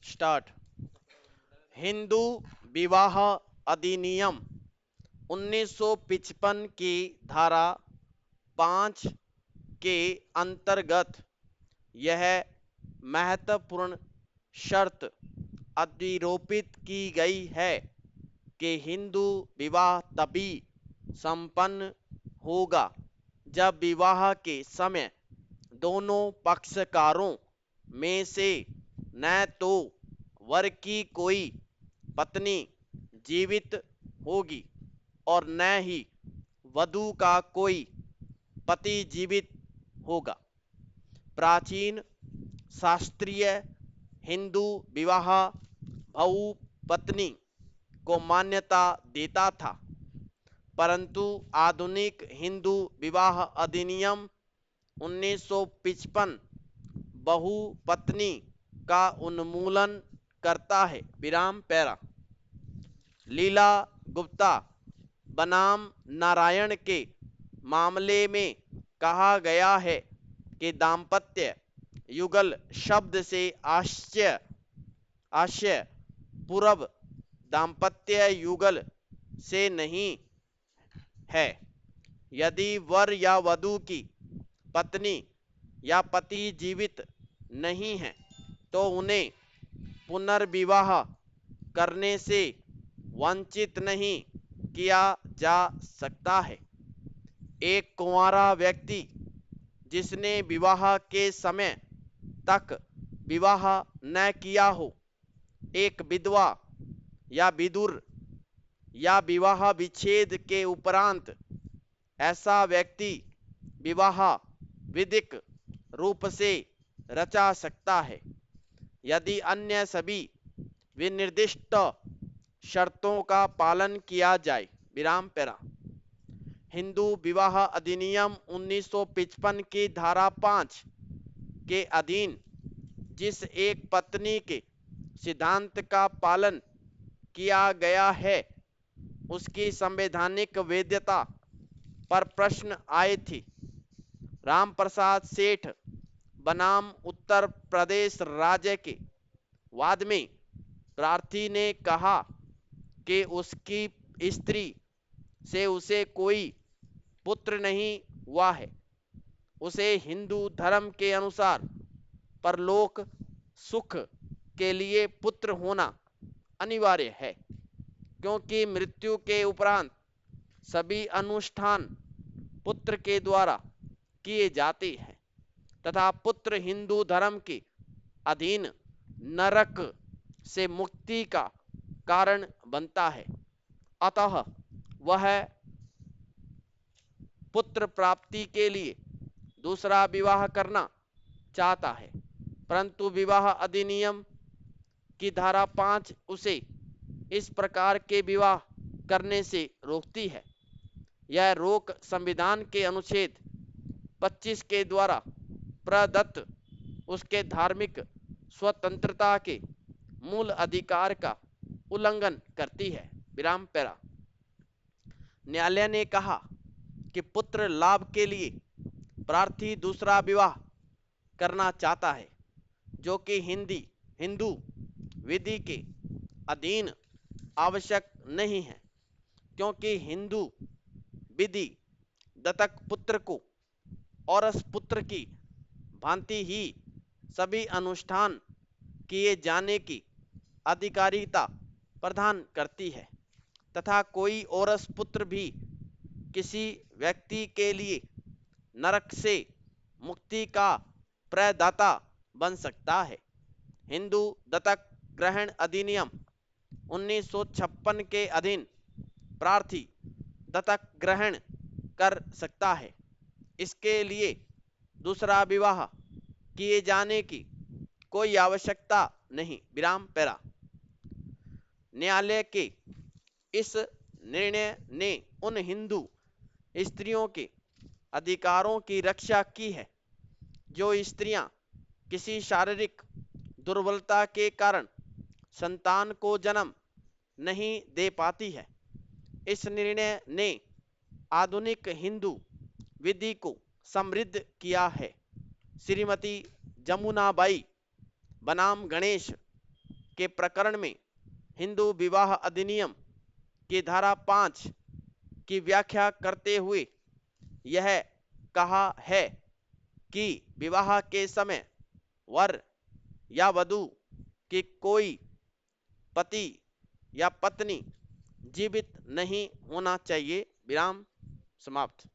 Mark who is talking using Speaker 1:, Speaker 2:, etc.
Speaker 1: Start. Hindu विवाह अधिनियम 1955 की धारा 5 के अंतर्गत यह महत्वपूर्ण शर्त अधिरोपित की गई है कि हिंदू विवाह तभी संपन्न होगा जब विवाह के समय दोनों पक्षकारों में से न तो वर की कोई पत्नी जीवित होगी और न ही वधू का कोई पति जीवित होगा। प्राचीन शास्त्रीय हिंदू विवाह बहुपत्नी को मान्यता देता था, परंतु आधुनिक हिंदू विवाह अधिनियम 1955 बहुपत्नी का उन्मूलन करता है। विराम पैरा। लीला गुप्ता बनाम नारायण के मामले में कहा गया है कि दाम्पत्य युगल शब्द से आशय पूर्व दाम्पत्य युगल से नहीं है। यदि वर या वधू की पत्नी या पति जीवित नहीं है तो उन्हें पुनर्विवाह करने से वंचित नहीं किया जा सकता है। एक कुंवारा व्यक्ति जिसने विवाह के समय तक विवाह न किया हो, एक विधवा या विधुर या विवाह विच्छेद के उपरांत ऐसा व्यक्ति विवाह विधिक रूप से रचा सकता है यदि अन्य सभी विनिर्दिष्ट शर्तों का पालन किया जाए। विराम पैरा। हिंदू विवाह अधिनियम 1955 की धारा 5 के अधीन जिस एक पत्नी के सिद्धांत का पालन किया गया है उसकी संवैधानिक वैधता पर प्रश्न आए थे। रामप्रसाद सेठ बनाम उत्तर प्रदेश राज्य के वाद में प्रार्थी ने कहा कि उसकी स्त्री से उसे कोई पुत्र नहीं हुआ है। उसे हिंदू धर्म के अनुसार परलोक सुख के लिए पुत्र होना अनिवार्य है, क्योंकि मृत्यु के उपरांत सभी अनुष्ठान पुत्र के द्वारा किए जाते हैं तथा पुत्र हिंदू धर्म के अधीन नरक से मुक्ति का कारण बनता है। अतः वह पुत्र प्राप्ति के लिए दूसरा विवाह करना चाहता है, परंतु विवाह अधिनियम की धारा 5 उसे इस प्रकार के विवाह करने से रोकती है। यह रोक संविधान के अनुच्छेद 25 के द्वारा प्रदत्त उसके धार्मिक स्वतंत्रता के मूल अधिकार का उल्लंघन करती है। विराम पैरा। न्यायालय ने कहा कि पुत्र लाभ के लिए प्रार्थी दूसरा विवाह करना चाहता है, जो कि हिंदू विधि के अधीन आवश्यक नहीं है, क्योंकि हिंदू विधि दत्तक पुत्र को औरस पुत्र की भांति ही सभी अनुष्ठान किए जाने की अधिकारिता प्रदान करती है तथा कोई औरस पुत्र भी किसी व्यक्ति के लिए नरक से मुक्ति का प्रदाता बन सकता है। हिंदू दत्तक ग्रहण अधिनियम 1956 के अधीन प्रार्थी दत्तक ग्रहण कर सकता है। इसके लिए दूसरा विवाह किए जाने की कोई आवश्यकता नहीं। विराम पैरा। न्यायालय के इस निर्णय ने उन हिंदू स्त्रियों के अधिकारों की रक्षा की है जो स्त्रियां किसी शारीरिक दुर्बलता के कारण संतान को जन्म नहीं दे पाती है। इस निर्णय ने आधुनिक हिंदू विधि को समृद्ध किया है। श्रीमती जमुनाबाई बनाम गणेश के प्रकरण में हिंदू विवाह अधिनियम की धारा 5 की व्याख्या करते हुए यह कहा है कि विवाह के समय वर या वधू की कोई पति या पत्नी जीवित नहीं होना चाहिए। विराम समाप्त।